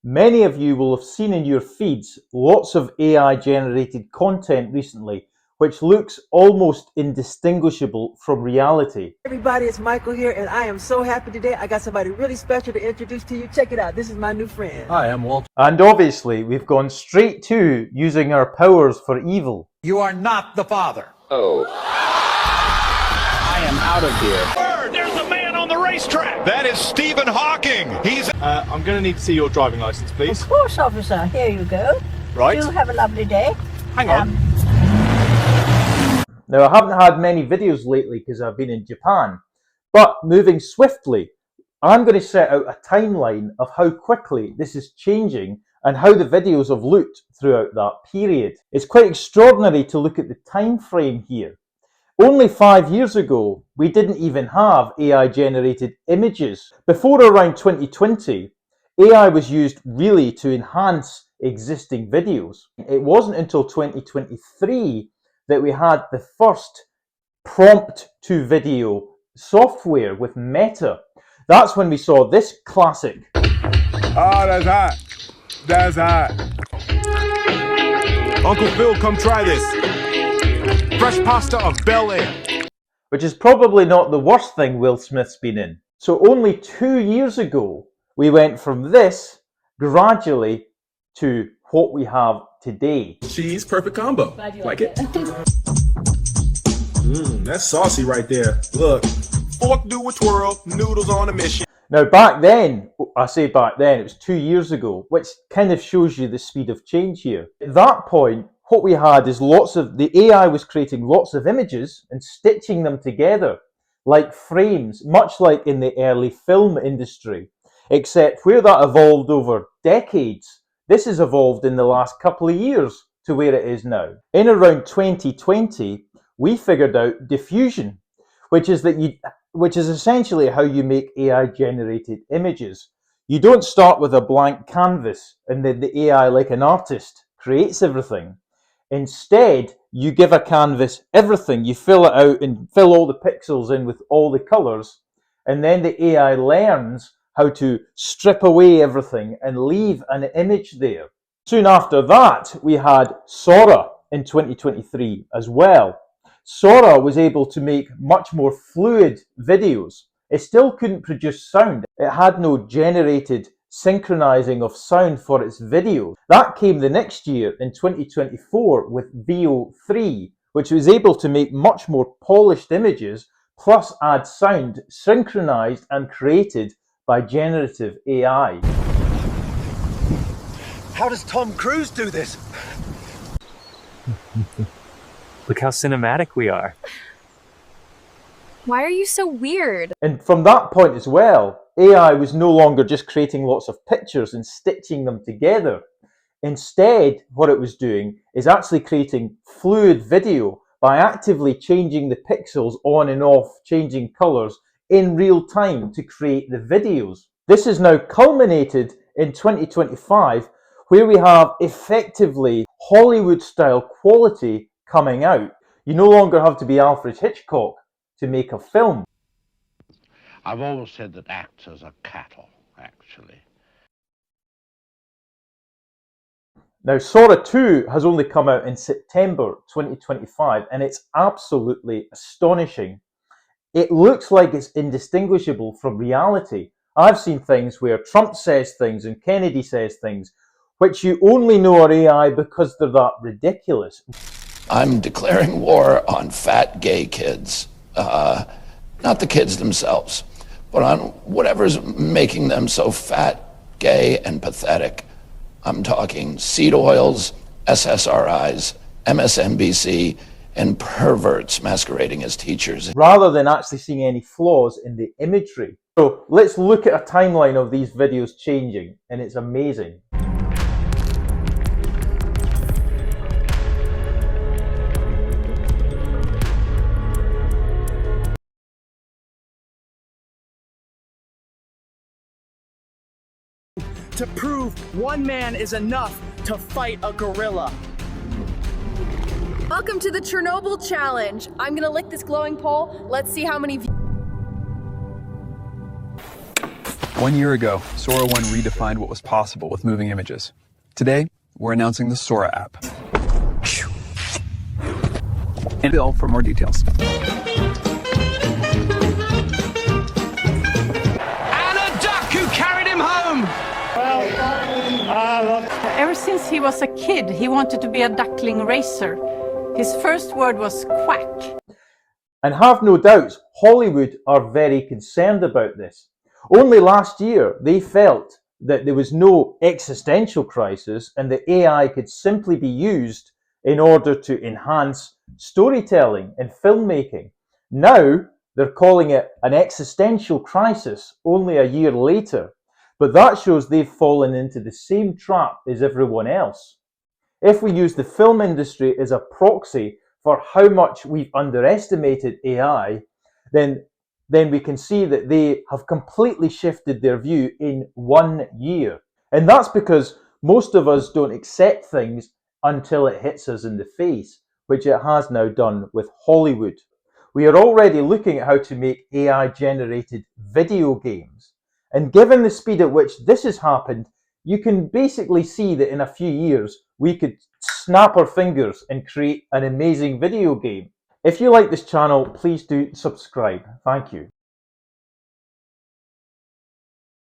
Many of you will have seen in your feeds lots of AI generated content recently, which looks almost indistinguishable from reality. Everybody, it's Michael here, and I am so happy today. I got somebody really special to introduce to you. Check it out. This is my new friend. Hi, I'm Walter. And obviously, we've gone straight to using our powers for evil. You are not the father. Oh. I am out of here. There's a man on the racetrack. That is Stephen Hawking. He's. I'm going to need to see your driving license, please. Of course, officer. Here you go. Right. You have a lovely day. Hang on. Now, I haven't had many videos lately because I've been in Japan, but moving swiftly, I'm going to set out a timeline of how quickly this is changing and how the videos have looked throughout that period. It's quite extraordinary to look at the time frame here. Only 5 years ago, we didn't even have AI-generated images. Before around 2020, AI was used really to enhance existing videos. It wasn't until 2023 that we had the first prompt-to-video software with Meta. That's when we saw this classic. Oh, that's hot. That's hot. Uncle Phil, come try this. Fresh pasta of Bel Air. Which is probably not the worst thing Will Smith's been in. So only 2 years ago, we went from this gradually to what we have today. Cheese, perfect combo. Glad you like it. That's saucy right there. Look. Fork do a twirl, noodles on a mission. Now back then, I say back then, it was 2 years ago, which kind of shows you the speed of change here. At that point, what we had is the AI was creating lots of images and stitching them together like frames, much like in the early film industry, except where that evolved over decades, this has evolved in the last couple of years to where it is now. In around 2020, we figured out diffusion, which is essentially how you make AI-generated images. You don't start with a blank canvas and then the AI, like an artist, creates everything. Instead, you give a canvas everything. You fill it out and fill all the pixels in with all the colors, and then the AI learns how to strip away everything and leave an image there. Soon after that, we had Sora in 2023 as well. Sora was able to make much more fluid videos. It still couldn't produce sound. It had no generated synchronizing of sound for its video. That came the next year in 2024 with Veo 3, which was able to make much more polished images plus add sound synchronized and created by generative AI. How does Tom Cruise do this? Look how cinematic we are. Why are you so weird? And from that point as well, AI was no longer just creating lots of pictures and stitching them together. Instead, what it was doing is actually creating fluid video by actively changing the pixels on and off, changing colors in real time to create the videos. This is now culminated in 2025, where we have effectively Hollywood-style quality coming out. You no longer have to be Alfred Hitchcock to make a film. I've always said that actors are cattle, actually. Now, Sora 2 has only come out in September 2025, and it's absolutely astonishing. It looks like it's indistinguishable from reality. I've seen things where Trump says things and Kennedy says things, which you only know are AI because they're that ridiculous. I'm declaring war on fat gay kids. Not the kids themselves, but on whatever's making them so fat, gay, and pathetic. I'm talking seed oils, SSRIs, MSNBC, and perverts masquerading as teachers. Rather than actually seeing any flaws in the imagery. So let's look at a timeline of these videos changing, and it's amazing. To prove one man is enough to fight a gorilla. Welcome to the Chernobyl challenge. I'm gonna lick this glowing pole. Let's see how many 1 year ago, Sora 1 redefined what was possible with moving images. Today, we're announcing the Sora app. And Bill for more details. And a duck who carried him home! Ever since he was a kid, he wanted to be a duckling racer. His first word was quack. And have no doubts, Hollywood are very concerned about this. Only last year, they felt that there was no existential crisis and that AI could simply be used in order to enhance storytelling and filmmaking. Now, they're calling it an existential crisis only a year later. But that shows they've fallen into the same trap as everyone else. If we use the film industry as a proxy for how much we've underestimated AI, then we can see that they have completely shifted their view in 1 year. And that's because most of us don't accept things until it hits us in the face, which it has now done with Hollywood. We are already looking at how to make AI-generated video games. And given the speed at which this has happened, you can basically see that in a few years, we could snap our fingers and create an amazing video game. If you like this channel, please do subscribe. Thank you.